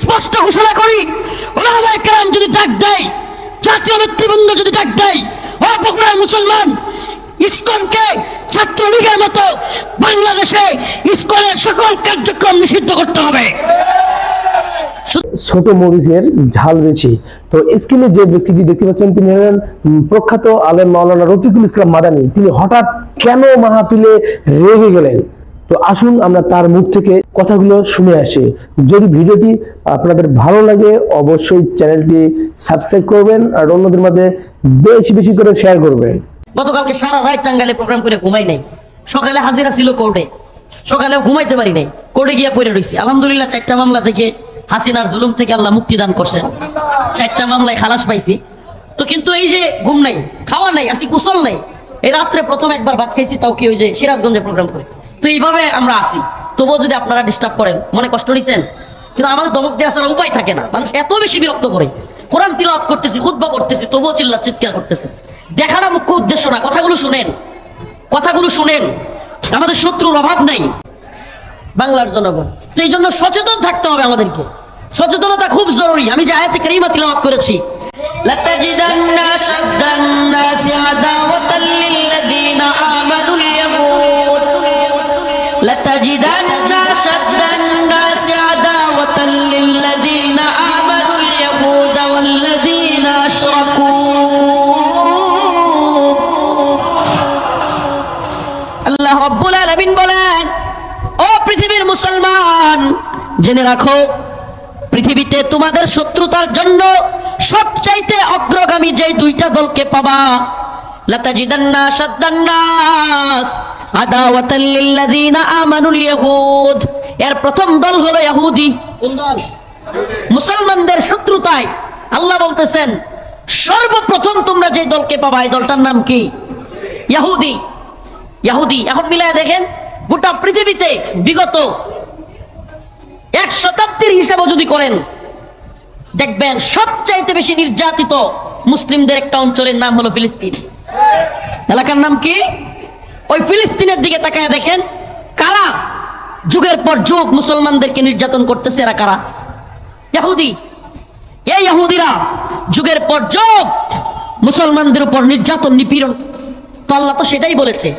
স্পষ্ট ঘোষণা করি, ওলামায়ে কেরাম যদি ডাক দেয়, জাতীয় নেতৃবৃন্দ যদি ডাক দেয়, ও বগুড়ার মুসলমান, ইসকনকে ছাত্রলীগের মতো বাংলাদেশে ইসকনের সকল কার্যক্রম নিষিদ্ধ করতে হবে। ছোট মরিচের ঝাল বেশি। তো স্ক্রিনে যে ব্যক্তিটি দেখতে পাচ্ছেন তিনি হলেন প্রখ্যাত আলেম মাওলানা রফিকুল ইসলাম মাদানী। তিনি হঠাৎ কেন মাহফিলে রেগে গেলেন, তো আসুন আমরা তার মুখ থেকে কথাগুলো শুনে আসি। যদি ভিডিওটি আপনাদের ভালো লাগে অবশ্যই চ্যানেলটি সাবস্ক্রাইব করবেন আর অন্যদের মাঝে বেশি বেশি করে শেয়ার করবেন। গতকালকে সারা রাত টাঙ্গাইলে প্রোগ্রাম করে ঘুমাই নাই, সকালে হাজিরা ছিল কোর্টে, সকালেও ঘুমাইতে পারি নাই, কোর্টে গিয়ে পড়ে রয়েছি। আলহামদুলিল্লাহ 4টা মামলা থেকে হাসিনার জুলুম থেকে আল্লাহ মুক্তি দান করছেন, 4টা মামলায় খালাস পাইছি। তো কিন্তু এই যে ঘুম নাই, খাওয়া নাই, আসি কুশল নাই। এই রাত্রে প্রথম একবার ভাত খাইছি, তাও কি ওই যে সিরাজগঞ্জে প্রোগ্রাম করে। তো এইভাবে আমরা আসি, তবুও যদি আপনারা ডিস্টার্ব করেন মনে কষ্ট নিছেন, কিন্তু আমাদের দমক দেওয়া ছাড়া উপায় থাকে না। মানুষ এত বেশি বিরক্ত করে, কোরআন তিলাওয়াত করতেছি, খুতবা করতেছি, তবুও চিৎকার করতেছে। দেখাটা মুখ্য উদ্দেশ্য না, কথাগুলো শুনেন, কথাগুলো শুনেন। আমাদের শত্রুর অভাব নাই বাংলার জনগণ। তো এই জন্য সচেতন থাকতে হবে আমাদেরকে, সচেতনতা খুব জরুরি। আমি যে আয়াতে কারিমা তিলাওয়াত করেছি, লাতাজিদান্না শাদ্দান নাসি আদাওয়াতাল লিল্লাযিনা আমানুল ইয়াহুদ, লাতাজিদান্না শাদ্দান নাসি আদাওয়াতাল লিল্লাযিনা আমানুল ইয়াহুদ ওয়াল্লাযিনা আশরাকু। আল্লাহ রাব্বুল আলামিন বলেন, ও পৃথিবীর মুসলমান, জেনে রাখো পৃথিবীতে তোমাদের শত্রুতার জন্য সবচাইতে অগ্রগামী যে 2টা দলকে পাবা, লাতাজিদান্না শাদ্দান নাস আদাওয়াতাল লিল্লাযিনা আমানুল ইয়াহুদ। এর প্রথম দল হলো ইহুদি। কোন দল? মুসলমানদের শত্রুতায় আল্লাহ বলতেছেন সর্বপ্রথম তোমরা যে দলকে পাবা, এই দলটার নাম কি? ইহুদি। ইহুদি। এখন মিলায় দেখেন, গোটা পৃথিবীতে বিগত 1 শতাব্দীর হিসাব যদি করেন, দেখবেন সবচাইতে বেশি নির্যাতিত মুসলিমদের একটা অঞ্চলের নাম হলো ফিলিস্তিন। এলাকার নাম কি? ওই ফিলিস্তিনের দিকে তাকায় দেখেন, কারা যুগের পর যুগ মুসলমানদেরকে নির্যাতন করতেছে? এরা কারা? ইহুদি। এই ইহুদিরা যুগের পর যুগ মুসলমানদের উপর নির্যাতন নিপীড়ন করতেছে। তো আল্লাহ তো সেটাই বলেছে,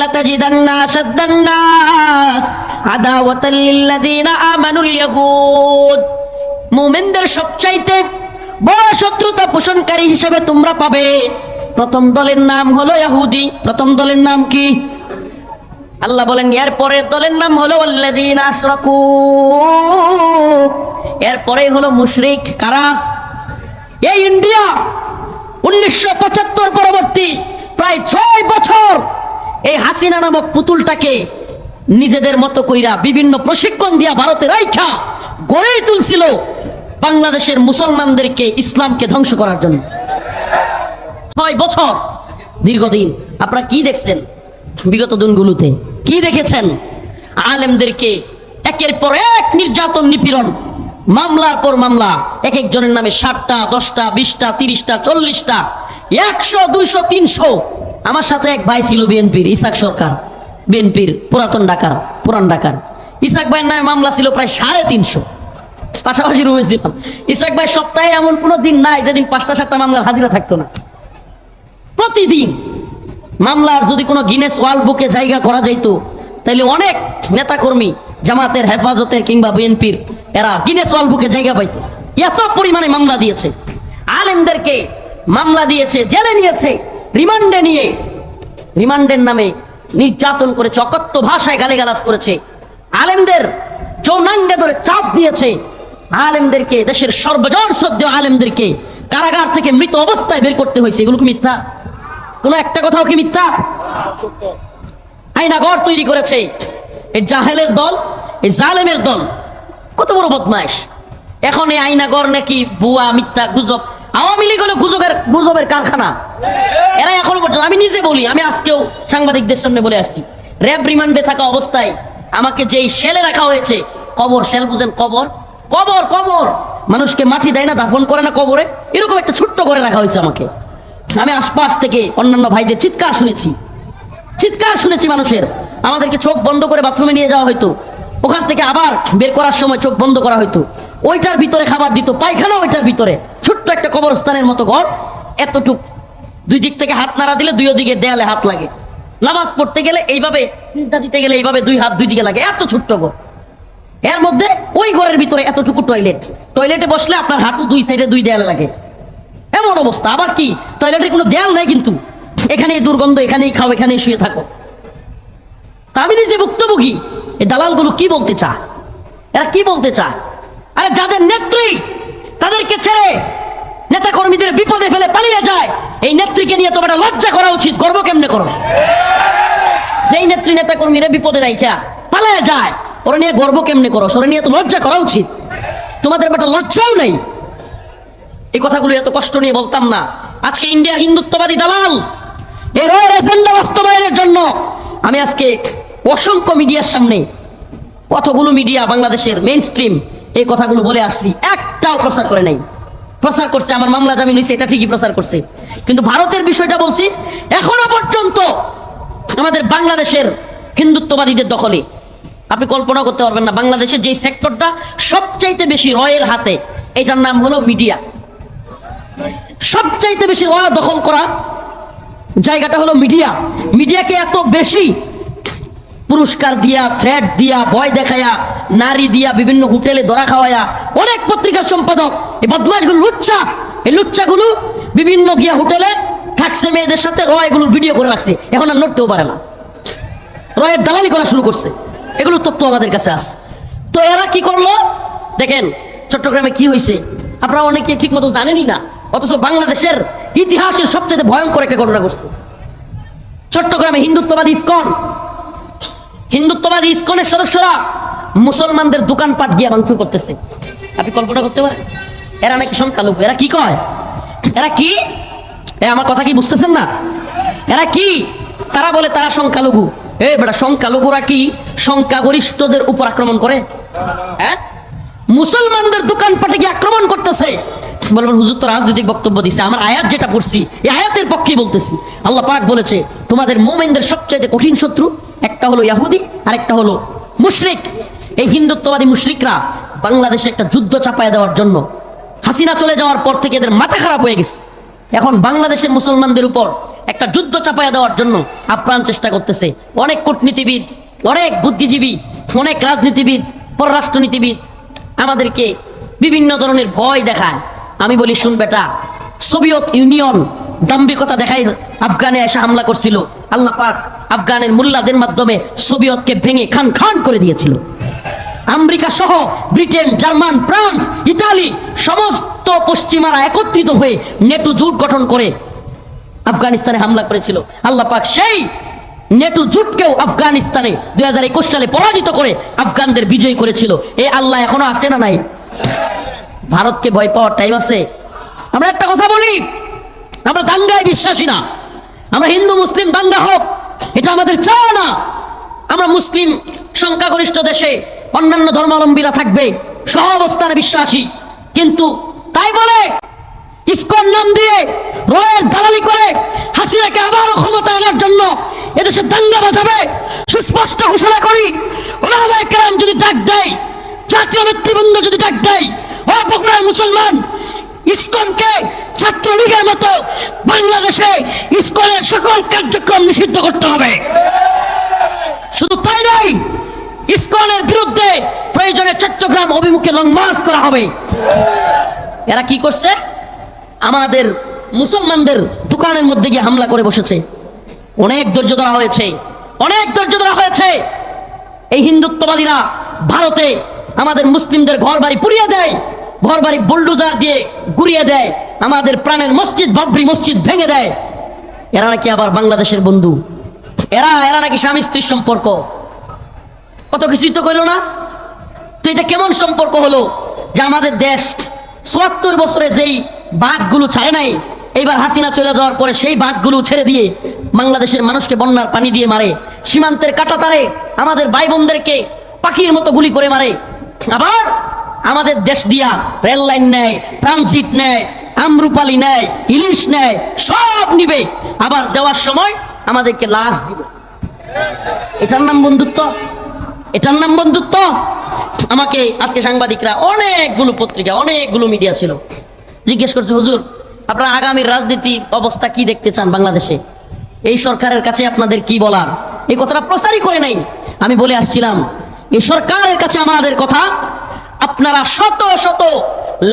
লাতাজিদান্না শাদ্দান নাস আদাওয়াতাল লিল্লাযিনা আমানুল ইয়াহুদ। মুমিনদের সবচাইতে বড় শত্রুতা পোষণকারী হিসেবে তোমরা পাবে প্রথম দলের নাম হলো ইহুদি। প্রথম দলের নাম কি? আল্লাহ বলেন এর পরের দলের নাম হলো ওয়াল্লাযিনা আশরাকু। এর পরে হলো মুশরিক। কারা? এই ইন্ডিয়া 1975 পরবর্তী প্রায় 6 বছর এই হাসিনা নামক পুতুলটাকে নিজেদের মতো কইরা বিভিন্ন প্রশিক্ষণ দিয়া ভারতে রাইখা গড়েই তুলছিল বাংলাদেশের মুসলমানদেরকে, ইসলামকে ধ্বংস করার জন্য। 6 বছর দীর্ঘদিন। আপনারা কি দেখছেন বিগত দিনগুলোতে? কি দেখেছেন? আলেমদেরকে একের পর এক নির্যাতন নিপীড়ন, মামলার পর মামলা, এক একজনের নামে 7টা 10টা 20টা 30টা 40টা 100 200 300। আমার সাথে এক ভাই ছিল বিএনপির, ইসাক সরকার, বিএনপির পুরান ঢাকার। ইসাক ভাইয়ের নামে মামলা ছিল প্রায় 350, পাশাপাশি রয়েছিলাম। ইসাক ভাই সপ্তাহে এমন কোনো দিন নাই যেদিন 5টা 7টা মামলার হাজিরা থাকতো না। প্রতিদিন মামলার যদি কোনো গিনেস ওয়ার্ল্ড বুকে জায়গা করা যাইতো, তাইলে অনেক নেতাকর্মী জামাতের, হেফাজতের কিংবা বিএনপির এরা গিনেস ওয়ার্ল্ড বুকে জায়গা পাইতো। এত পরিমাণে মামলা দিয়েছে, আলেমদেরকে মামলা দিয়েছে, জেলে নিয়েছে, রিমান্ডে নিয়ে রিমান্ডের নামে নির্যাতন করেছে, অকথ্য ভাষায় গালিগালাজ করেছে, আলেমদের যৌনাঙ্গে ধরে চাপ দিয়েছে, আলেমদেরকে, দেশের সর্বজন শ্রদ্ধেয় আলেমদেরকে কারাগার থেকে মৃত অবস্থায় বের করতে হয়েছে। এগুলো কি মিথ্যা? কোনো একটা কথাও কি মিথ্যা? আয়নাঘর তৈরি করেছে এই জাহেলের দল, এই জালেমের দল। কত বড় বদমাইশ! এখন এই আয়নাঘর নাকি ভুয়া, মিথ্যা, গুজব। আওয়ামী লীগ হলো গুজবের কারখানা। এরা এখনো পর্যন্ত, আমি নিজে বলি, আমি আজকেও সাংবাদিকদের সামনে বলে আসছি, র্যাব রিমান্ডে থাকা অবস্থায় আমাকে যেই সেলে রাখা হয়েছে, কবর সেল, বুঝেন? কবর মানুষকে মাটি দেয় না, দাফন করে না কবরে, এরকম একটা ছোট্ট করে রাখা হয়েছে আমাকে। আমি আশপাশ থেকে অন্যান্য ভাইদের চিৎকার শুনেছি মানুষের। আমাদেরকে চোখ বন্ধ করে বাথরুমে নিয়ে যাওয়া হইতো, ওখান থেকে আবার বের করার সময় চোখ বন্ধ করা হইতো। ওইটার ভিতরে খাবার দিত, পায়খানা ওইটার ভিতরে, ছোট্ট একটা কবরস্থানের মতো ঘর, এতটুক, দুই দিক থেকে হাত নাড়া দিলে দুই দিকে দেয়ালে হাত লাগে, নামাজ পড়তে গেলে এইভাবে, চিন্তা দিতে গেলে এইভাবে দুই হাত দুই দিকে লাগে, এত ছোট্ট ঘর। এর মধ্যে ওই ঘরের ভিতরে এতটুকু টয়লেট, টয়লেটে বসলে আপনার হাঁটু দুই সাইডে দুই দেয়ালে লাগে, এমন অবস্থা। আবার কি, টয়লেটের কোনো দেয়াল নাই, কিন্তু এখানেই দুর্গন্ধ, এখানেই খাও, এখানেই শুয়ে থাকো। তা আমি নিজে ভুক্তভোগী। এই দালালগুলো কি বলতে চায়, এরা কি বলতে চায়? আরে যাদের নেত্রী তাদেরকে ছেড়ে নেতা কর্মীদের বিপদে ফেলে পালিয়ে যায়, এই নেত্রীকে নিয়ে তোমার লজ্জা করা উচিত। গর্ব কেমনে করো? যেই নেত্রী নেতা কর্মীরা বিপদে রাইখা পালিয়ে যায়, ওরা নিয়ে গর্ব কেমনে করো? ওরা নিয়ে তো লজ্জা করা উচিত। তোমাদের বেটা লজ্জাও নেই। এই কথাগুলো এত কষ্ট নিয়ে বলতাম না। আজকে ইন্ডিয়া হিন্দুত্ববাদী দালাল এর এজেন্ডা বাস্তবায়নের জন্য আমি আজকে অসংখ্য মিডিয়ার সামনে, কতগুলো মিডিয়া বাংলাদেশের মেইন স্ট্রিম এই কথাগুলো বলে আসছি, একটাও প্রচার করে নাই। প্রচার করছে আমার মামলা জামিন হয়েছে, এটা ঠিকই প্রচার করছে, কিন্তু ভারতের বিষয়টা বলছি এখনো পর্যন্ত আমাদের বাংলাদেশের হিন্দুত্ববাদীদের দখলে। আপনি কল্পনা করতে পারবেন না, বাংলাদেশের যে সেক্টরটা সবচাইতে বেশি রয়ের হাতে, এটার নাম হলো মিডিয়া। সবচাইতে বেশি রয় দখল করা জায়গাটা হলো মিডিয়া। মিডিয়াকে এত বেশি পুরস্কার দিয়া, থ্রেট দিয়া, ভয় দেখায়া, নারী দিয়া, বিভিন্ন হোটেলে ধরা খাওয়ায়া, অনেক পত্রিকার সম্পাদক এই বদমাশগুলো, লুচ্চা, এই লুচ্চাগুলো বিভিন্ন গিয়া হোটেলে থাকছে মেয়েদের সাথে, রয়গুলোর ভিডিও করে রাখছে, এখন আর নড়তেও পারে না, রয়ের দালালি করা শুরু করছে। এগুলো তথ্য আমাদের কাছে আছে। তো এরা কি করলো দেখেন, চট্টগ্রামে কি হয়েছে আপনারা অনেকে ঠিক মতো জানেনই না, অথচ বাংলাদেশের ইতিহাসের সবচেয়ে ভয়ঙ্কর একটা ঘটনা ঘটছে। চট্টগ্রামে হিন্দুত্ববাদী ইসকনের সদস্যরা মুসলমানদের দোকানপাট গিয়ে ভাঙচুর করতেছে। আপনি কল্পনা করতে পারেন? এরা নাকি সংখ্যালঘু। এরা কি কয়? এরা কি, আমার কথা কি বুঝতেছেন না? এরা কি, তারা বলে তারা সংখ্যালঘু। বেটা, সংখ্যালঘুরা কি সংখ্যাগরিষ্ঠদের উপর আক্রমণ করে? হ্যাঁ, মুসলমানদের দোকানপাটে গিয়ে আক্রমণ করতেছে। বলবেন হুজুর তো রাজনৈতিক বক্তব্য দিছে, আমার আয়াত যেটা পড়ছি এই আয়াতের পক্ষেই বলতেছি। আল্লাহ পাক বলেছে তোমাদের মুমিনদের সবচেয়ে কঠিন শত্রু একটা হলো ইহুদি আর একটা হলো মুশরিক। এই হিন্দুত্ববাদী মুশরিকরা বাংলাদেশে একটা যুদ্ধ চাপায় দেওয়ার জন্য, হাসিনা চলে যাওয়ার পর থেকে এদের মাথা খারাপ হয়ে গেছে। এখন বাংলাদেশের মুসলমানদের উপর একটা যুদ্ধ চাপায় দেওয়ার জন্য আপ্রাণ চেষ্টা করতেছে। অনেক কূটনীতিবিদ, অনেক বুদ্ধিজীবী, অনেক রাজনীতিবিদ, পররাষ্ট্রনীতিবিদ আমাদেরকে বিভিন্ন ধরনের ভয় দেখায়। আমি বলি শুন বেটা, সোভিয়েত ইউনিয়ন দাম্ভিকতা দেখায় আফগানে এসে হামলা করছিল, আল্লাহ পাক আফগানের মুল্লাদের মাধ্যমে সোভিয়েতকে ভেঙে খান খান করে দিয়েছিল। আমেরিকা সহ ব্রিটেন, জার্মান, ফ্রান্স, ইতালি সমস্ত পশ্চিমারা একত্রিত হয়ে নেটো জোট গঠন করে আফগানিস্তানে হামলা করেছিল। আল্লাহ পাক সেই নেটো জোটকেও আফগানিস্তানে 2021 সালে পরাজিত করে আফগানদের বিজয়ী করেছিল। এই আল্লাহ এখনো আছে না নাই? ভারতকে ভয় পাওয়ার টাইম আছে? আমরা একটা কথা বলি, আমরা দাঙ্গায় বিশ্বাসী না। আমরা হিন্দু মুসলিম দাঙ্গা হোক এটা আমাদের চাওয়া না। আমরা মুসলিম সংখ্যাগরিষ্ঠ দেশে অন্যান্য ধর্মাবলম্বীরা থাকবে, সহ অবস্থানে বিশ্বাসী, কিন্তু তাই বলে ইসকন নাম দিয়ে রয়ের দালালি করে হাসিনাকে আবারও ক্ষমতা আনার জন্য এদেশে দাঙ্গা বাজাবে সুস্পষ্ট ঘোষণা করি। ওলামায়ে কেরাম যদি ডাক দেয়, জাতীয় নেতৃবৃন্দ যদি ডাক দেয়, ও বগুড়ার মুসলমান, ইসকনকে ছাত্রলীগের মতো বাংলাদেশে ইসকনের সকল কার্যক্রম নিষিদ্ধ করতে হবে। শুধু তাই নয়, ইসকনের বিরুদ্ধে প্রয়োজনে চট্টগ্রাম অভিমুখে লং মার্চ করা হবে। এরা কি করছে? আমাদের মুসলমানদের দোকানের মধ্যে গিয়ে হামলা করে বসেছে। অনেক ধৈর্য ধরা হয়েছে, অনেক ধৈর্য ধরা হয়েছে। এই হিন্দুত্ববাদীরা ভারতে আমাদের মুসলিমদের ঘর বাড়ি পুড়িয়ে দেয়, ঘর বাড়ি বুলডোজার দিয়ে গুড়িয়ে দেয়, আমাদের প্রাণের মসজিদ, বাবরি মসজিদ ভেঙে দেয়। এরা নাকি আবার বাংলাদেশের বন্ধু, এরা নাকি স্বামী স্ত্রীর সম্পর্ক। কত কিছুই তো কইল না। তো এটা কেমন সম্পর্ক হলো যে আমাদের দেশ ৭৪ বছরে যেই বাঘগুলো ছাড়ে নাই, এইবার হাসিনা চলে যাওয়ার পরে সেই বাঘগুলো ছেড়ে দিয়ে বাংলাদেশের মানুষকে বন্যার পানি দিয়ে মারে, সীমান্তের কাঁটাতারে আমাদের ভাই বোনদেরকে পাখির মতো গুলি করে মারে। আবার আমাদের দেশ দিয়া রেল লাইন নেয়, ট্রানজিট নেয়, আমরুপালি নেয়, ইলিশ নেয়, সব নিবে, আবার দেওয়ার সময় আমাদেরকে লাশ দিবে। এটার নাম বন্ধুত্ব? এটার নাম বন্ধুত্ব? আমাকে আজকে সাংবাদিকরা, অনেকগুলো পত্রিকা, অনেকগুলো মিডিয়া ছিল, জিজ্ঞেস করছে, হুজুর আপনারা আগামীর রাজনীতি অবস্থা কি দেখতে চান বাংলাদেশে, এই সরকারের কাছে আপনাদের কি বলার? এই কথাটা প্রচারই করে নাই। আমি বলে আসছিলাম, এই সরকারের কাছে আমাদের কথা, আপনারা শত শত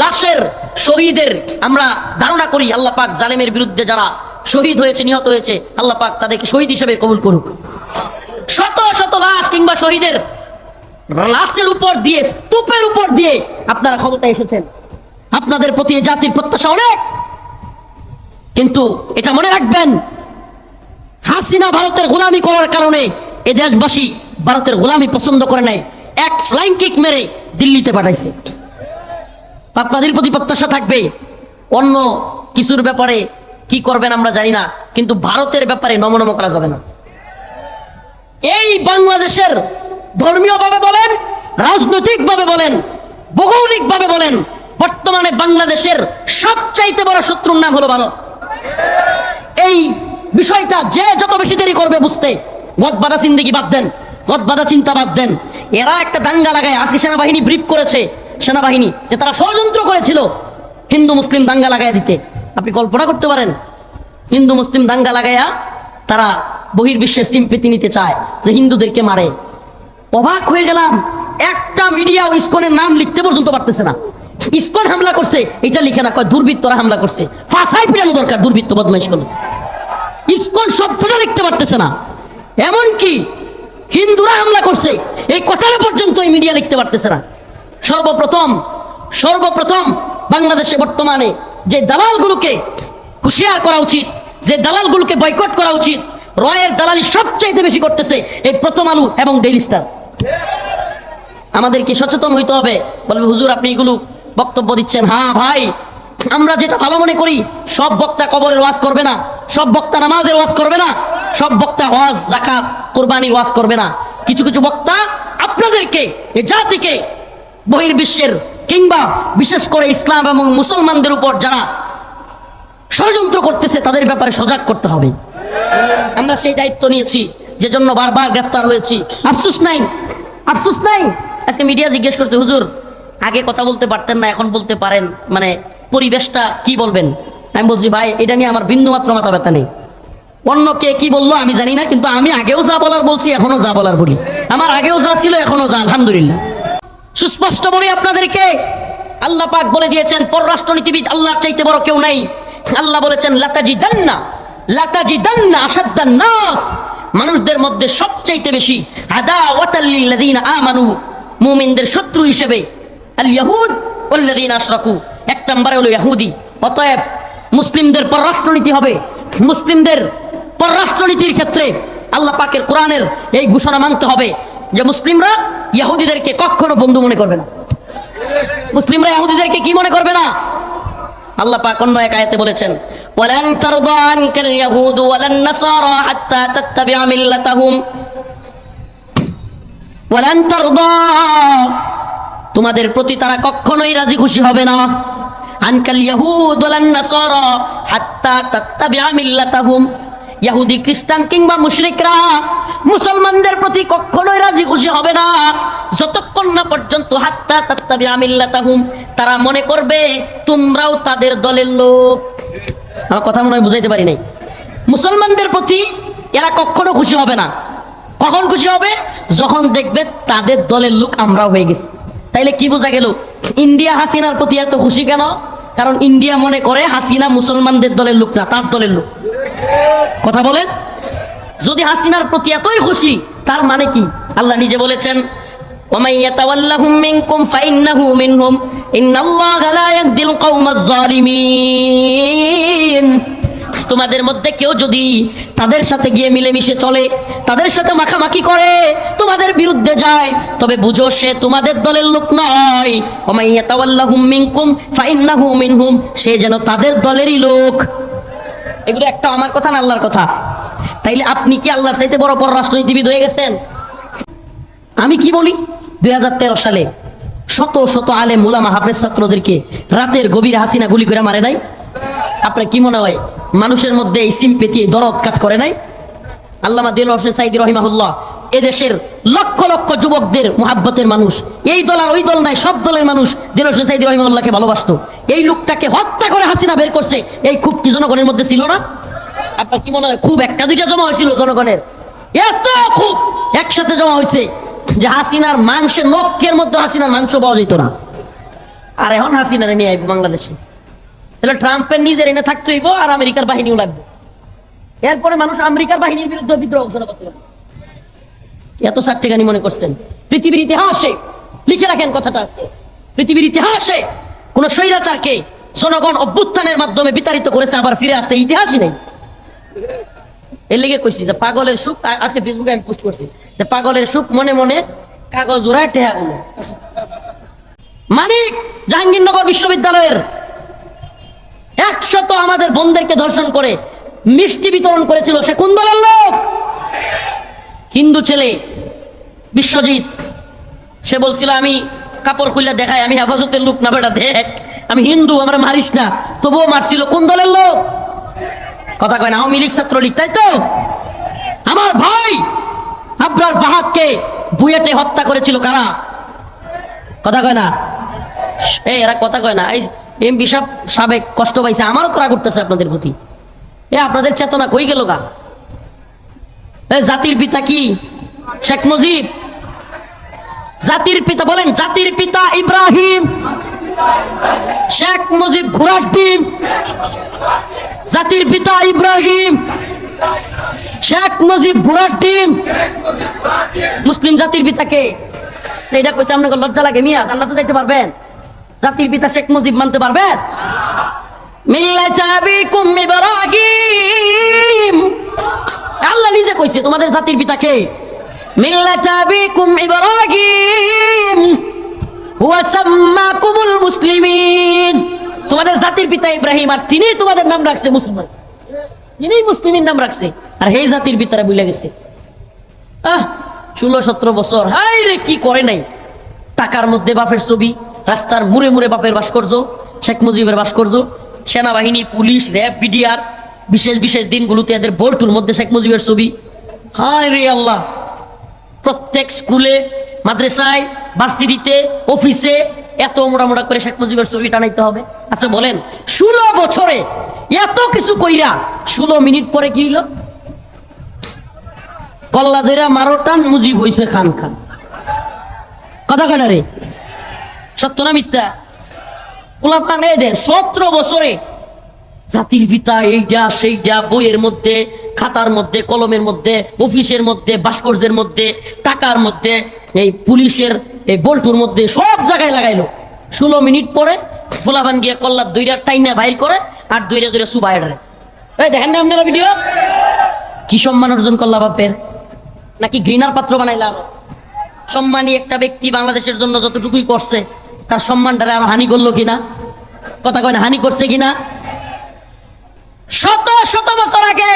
লাশের শহীদের আমরা ধারণা করি, আল্লাহ পাক জালেমের বিরুদ্ধে যারা শহীদ হয়েছে, নিহত হয়েছে, আল্লাহ পাক তাদেরকে শহীদ হিসেবে কবুল করুক। শত শত লাশ কিংবা শহীদের লাশের উপর দিয়ে, স্তূপের উপর দিয়ে আপনারা ক্ষমতায় এসেছেন। আপনাদের প্রতি জাতির প্রত্যাশা অনেক, কিন্তু এটা মনে রাখবেন, হাসিনা ভারতের গোলামি করার কারণে এ দেশবাসী ভারতের গোলামি পছন্দ করে নাই, এক ফ্লাইং কিক মেরে দিল্লিতে পাঠাইছে। আপনাদের প্রতি প্রত্যাশা থাকবে, অন্য কিছুর ব্যাপারে কি করবেন আমরা জানি না, কিন্তু ভারতের ব্যাপারে নমনম করা যাবে না। এই বাংলাদেশের ধর্মীয়ভাবে বলেন, রাজনৈতিকভাবে বলেন, ভৌগোলিকভাবে বলেন, বর্তমানে বাংলাদেশের সবচাইতে বড় শত্রুর নাম হলো ভারত। এই বিষয়টা যে যত বেশি দেরি করবে বুঝতে, গদবাদা জিন্দেগি বাদ দেন, গদবাদা চিন্তা বাদ দেন। এরা একটা দাঙ্গা লাগায়, আজকে সেনাবাহিনী ব্রিফ করেছে, সেনাবাহিনী যে তারা ষড়যন্ত্র করেছিল হিন্দু মুসলিম দাঙ্গা লাগাইয়া দিতে। আপনি কল্পনা করতে পারেন, হিন্দু মুসলিম দাঙ্গা লাগাইয়া তারা বহির্বিশ্বে সিম্পেতি নিতে চায় যে হিন্দুদেরকে মারে। অবাক হয়ে গেলাম, একটা মিডিয়াও ইসকনের নাম লিখতে পর্যন্ত পারতেছে না। ইসকন হামলা করছে এটা লিখে না, কয় দুর্বৃত্তরা হামলা করছে। ফাঁসাই পিটানো দরকার দুর্বৃত্ত বদমাইশ গুলো। ইসকন শব্দটা লিখতে পারতেছে না, এমনকি হিন্দুরা হামলা করছে এই কথাটা পর্যন্ত এই মিডিয়া লিখতে পারতেছে না। সর্বপ্রথম বাংলাদেশে বর্তমানে যে দালালগুলোকে হুঁশিয়ার করা উচিত, যে দালালগুলোকে বয়কট করা উচিত, রয়ের দালালি সবচাইতে বেশি করতেছে এই প্রথম আলো এবং ডেইলি স্টার। আমাদেরকে সচেতন হইতে হবে। বলবে হুজুর আপনি এগুলো বক্তব্য দিচ্ছেন, হ্যাঁ ভাই, আমরা যেটা ভালো মনে করি, সব বক্তা কবরের ওয়াজ করবে না, সব বক্তা নামাজের ওয়াজ করবে না, সব বক্তা হজ যাকাত কুরবানির ওয়াজ করবে না। কিছু কিছু বক্তা আপনাদেরকে, এই জাতিকে, বহির্বিশ্বের কিংবা বিশেষ করে ইসলাম এবং মুসলমানদের উপর যারা ষড়যন্ত্র করতেছে তাদের ব্যাপারে সজাগ করতে হবে। আমরা সেই দায়িত্ব নিয়েছি, যে জন্য বারবার গ্রেফতার হয়েছি। আফসোস নাই, আফসোস নাই। আজকে মিডিয়া জিজ্ঞেস করছে, হুজুর আগে কথা বলতে পারতেন না, এখন বলতে পারেন, মানে পরিবেশটা কি বলবেন? আমি বলছি ভাই, এটা নিয়ে আমার বিন্দু মাত্র মাথা ব্যথা নেই। অন্য কে কি বললো আমি জানি না, কিন্তু আমি আগেও যা বলার বলছি, এখনো যা বলার বলি। আমার আগেও যা ছিল এখনো যা, আলহামদুলিল্লাহ। সুস্পষ্ট বলি আপনাদেরকে, আল্লাহ পাক বলে দিয়েছেন, পররাষ্ট্রনীতিবিদ আল্লাহর চাইতে বড় কেউ নাই। আল্লাহ বলেছেন, লাতাজিদান্না আশাদ্দান নাস, মানুষদের মধ্যে সবচাইতে বেশি আদাওয়াতাল লিল্লাযিনা আমানু, মুমিনদের শত্রু হিসেবে আল ইয়াহুদ ওয়াল্লাযিনা আশরাকু, এক নম্বরে হলো ইহুদি। অতএব মুসলিমদের পররাষ্ট্রনীতি হবে, মুসলিমদের পররাষ্ট্রনীতির ক্ষেত্রে আল্লাহ পাকের কোরআনের এই ঘোষণা মানতে হবে যে মুসলিমরা ইহুদিদেরকে কখনো বন্ধু মনে করবে না। মুসলিমরা ইহুদিদেরকে কি মনে করবে না? আল্লাহ পাক অন্য এক আয়াতে বলেছেন, ওয়ালান তারদা আনকাল ইয়াহুদ ওয়ালান নাসারা হাত্তা তাত্তাবিআ মিল্লাতাহুম, ওয়ালান তারদা, তোমাদের প্রতি তারা কখনোই রাজি খুশি হবে না, আনকাল ইয়াহুদ ওয়ালান নাসারা হাত্তা তাত্তাবিআ মিল্লাতাহুম, ইহুদি খ্রিস্টান কিংবা মুশরিকরা মুসলমানদের প্রতি কখনোই রাজি খুশি হবে না যতক্ষণ না পর্যন্ত হাত্তা তাত্তাবিআ মিল্লাতাহুম, তারা মনে করবে তোমরাও তাদের দলের লোক। আমার কথা মনে হয় বুঝাইতে পারি নাই। মুসলমানদের প্রতি এরা কখনো খুশি হবে না। কখন খুশি হবে? যখন দেখবে তাদের দলের লোক আমরাও হয়ে গেছি। তাইলে কি বোঝা গেল? ইন্ডিয়া হাসিনার প্রতি এত খুশি কেন? কারণ ইন্ডিয়া মনে করে হাসিনা মুসলমানদের দলের লোক না, তার দলের লোক। কথা বলেন, যদি হাসিনার প্রতি এতই খুশি, তার মানে কি? আল্লাহ নিজে বলেছেন, ওয়ামান ইয়াতাওয়াল্লাহুম মিনকুম ফাইন্নাহু মিনহুম ইন্নাল্লাহা লা ইয়াহদিল কওমাজ জালিমিন। তোমাদের মধ্যে কেউ যদি তাদের সাথে গিয়ে মিলেমিশে চলে, তাদের সাথে মাখামাখি করে, তোমাদের বিরুদ্ধে যায়, তবে বুঝো সে তোমাদের দলের লোক নয়। ওয়ামান ইয়াতাওয়াল্লাহুম মিনকুম ফাইন্নাহু মিনহুম, সে যেন তাদের দলেরই লোক। এগুলো একটা আমার কথা না, আল্লাহর কথা। তাইলে আপনি কি আল্লাহর চাইতে বড় পররাষ্ট্রনীতিবিদ হয়ে গেছেন? আমি কি বলি, 2013 সালে শত শত আলেম উলামা হাফেজ ছাত্রদেরকে রাতের গভীরে হাসিনা গুলি করে মারে নাই? আপনার কি মনে হয় মানুষের মধ্যে এই সিম্পেথি, দরদ কাজ করে নাই? আল্লামা দিলওয়ার হোসেন সাঈদী রহিমাহুল্লাহ এদেশের লক্ষ লক্ষ যুবকদের মুহাব্বতের মানুষ, এই দল আর ওই দল নাই, সব দলের মানুষ দেলোয়ার হোসেন সাঈদী রহিমাহুল্লাহকে ভালোবাসতো। এই লোকটাকে হত্যা করে হাসিনা বের করছে, এই খুব কি জনগণের মধ্যে ছিল না? আপনার কি মনে হয় খুব একটা দুইটা জমা হয়েছিল জনগণের? এত খুব একসাথে জমা হয়েছে যে হাসিনার মাংসের নখের মধ্যে হাসিনার মাংস পাওয়া যেত না। আর এখন হাসিনারে নিয়ে আইব বাংলাদেশে, তাহলে ট্রাম্পের নিজের এনে থাকতে হইব আর আমেরিকার বাহিনীও লাগবে। এরপরে মানুষ আমেরিকার বাহিনীর বিরুদ্ধে বিদ্রোহ ঘোষণা করতে পারবে। এত সার্টিগানি মনে করছেন? পৃথিবীর ইতিহাসে লিখে রাখেন কথাটা আজকে, পৃথিবীর ইতিহাসে কোন স্বৈরাচারকে জনগণ অভ্যুত্থানের মাধ্যমে বিতাড়িত করেছে আবার ফিরে আসতে ইতিহাসই নেই। এর লেগে কইছি যে পাগলের সুখ, আজকে ফেসবুকে আমি পোস্ট করছি যে পাগলের সুখ মনে মনে কাগজ উড়ায় টেহা গুলো। মানিক জাহাঙ্গীরনগর বিশ্ববিদ্যালয়ের 100 আমাদের বোনদেরকে ধর্ষণ করে মিষ্টি বিতরণ করেছিল, সে কোন দলের লোক? হিন্দু ছেলে বিশ্বজিৎ। সে বলছিল আমি কাপড় খুলে দেখাই আমি হেফাজতের লোক না, বেটা দেখ আমি হিন্দু, আমরা মারিস না, তবুও মারছিল। কোন দলের লোক? কথা কয় না, আওয়ামী লীগ ছাত্রলীগ, তাই তো? আমার ভাই আবরার ফাহাদকে বুয়েটে হত্যা করেছিল কারা? কথা কয় না, এই এরা কথা কয় না। এই এমপি সাবেক কষ্ট পাইছে, আমারও তো রাগ উঠতেছে আপনাদের প্রতি। আপনাদের চেতনা কই গেল গা? জাতির পিতা কি? শেখ মুজিব। জাতির পিতা বলেন, জাতির পিতা ইব্রাহিম, শেখ মুজিব ঘোড়ার ডিম। জাতির পিতা ইব্রাহিম, শেখ মুজিব ঘোড়ার ডিম। মুসলিম জাতির পিতাকে এইটা কইতে আপনাকে লজ্জা লাগে? মিয়া জান্নাতে যাইতে পারবেন? জাতির পিতা শেখ মুজিব মানতে পারবেন? মিল্লাতা আবিকুম ইব্রাহিম, আল্লাহ নিজে কইছে তোমাদের জাতির পিতাকে। মিল্লাতা আবিকুম ইব্রাহিম ওয়া সাম্মাকুমুল মুসলিমিন, তোমাদের জাতির পিতা ইব্রাহিম আর তিনি তোমাদের নাম রাখছে মুসলমান, তিনি মুসলিমের নাম রাখছে। আর এই জাতির পিতারা ভুলে গেছে। 16-17 বছর হাই রে কি করে নাই। টাকার মধ্যে বাপের ছবি, রাস্তার মুড়ে মুড়ে বাপের ভাস্কর্য, শেখ মুজিবের ভাস্কর্য, সেনাবাহিনী, পুলিশ, র্যাব, বিডিআর বিশেষ বিশেষ দিনগুলোতে এদের বোর্ডের মধ্যে শেখ মুজিবের ছবি। হায় রে আল্লাহ, প্রত্যেক স্কুলে, মাদ্রাসায়, ভার্সিটিতে, অফিসে এত মোটা মোটা করে শেখ মুজিবের ছবি টানাইতে হবে। আচ্ছা বলেন, 16 বছরে এত কিছু কইরা 16 মিনিট পরে কি হইল? কল্লা ধইরা মারো টান, মুজিব হইছে খান খান। কথা কেন রে? সত্য না মিথ্যা? পোলাপান এদের 17 বছরে জাতির পিতা এইটা সেইটা বইয়ের মধ্যে, খাতার মধ্যে, কলমের মধ্যে, অফিসের মধ্যে, ভাস্কর্যের মধ্যে, টাকার মধ্যে, এই পুলিশের এই বল্টুর মধ্যে সব জায়গায় লাগাইলো। 16 মিনিট পরে পোলাপান গিয়ে কল্লার দইরা টাইনা বাইর করে আর দইরা দইরা সুবাই ধরে। এই দেখেন না আপনারা ভিডিও? কি সম্মান অর্জন করলা বাপের? নাকি ঘৃণার পাত্র বানাইলাম? সম্মানী একটা ব্যক্তি বাংলাদেশের জন্য যতটুকুই করছে তার সম্মানটারে আর হানি করলো কিনা? কথা কয় না, হানি করছে কিনা? শত শত বছর আগে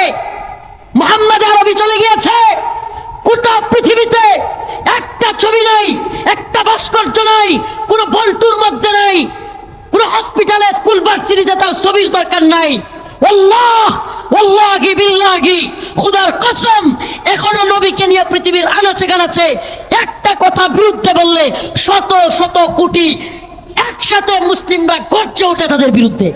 মুহাম্মদ আরবি চলে গিয়েছে, গোটা পৃথিবীতে একটা ছবি নাই, একটা ভাস্কর্য নাই, কোন বল্টুর মধ্যে নাই, কোন হসপিটালে, স্কুল, ভার্সিটিতে তার ছবির দরকার নাই। আল্লাহ ওয়াল্লাহি বিল্লাহি, খোদার কসম, এখনো নবীকে নিয়ে পৃথিবীর আনাচে কানাচে একটা কথা বিরুদ্ধে বললে শত শত কোটি একসাথে মুসলিমরা গর্জে ওঠে তাদের বিরুদ্ধে।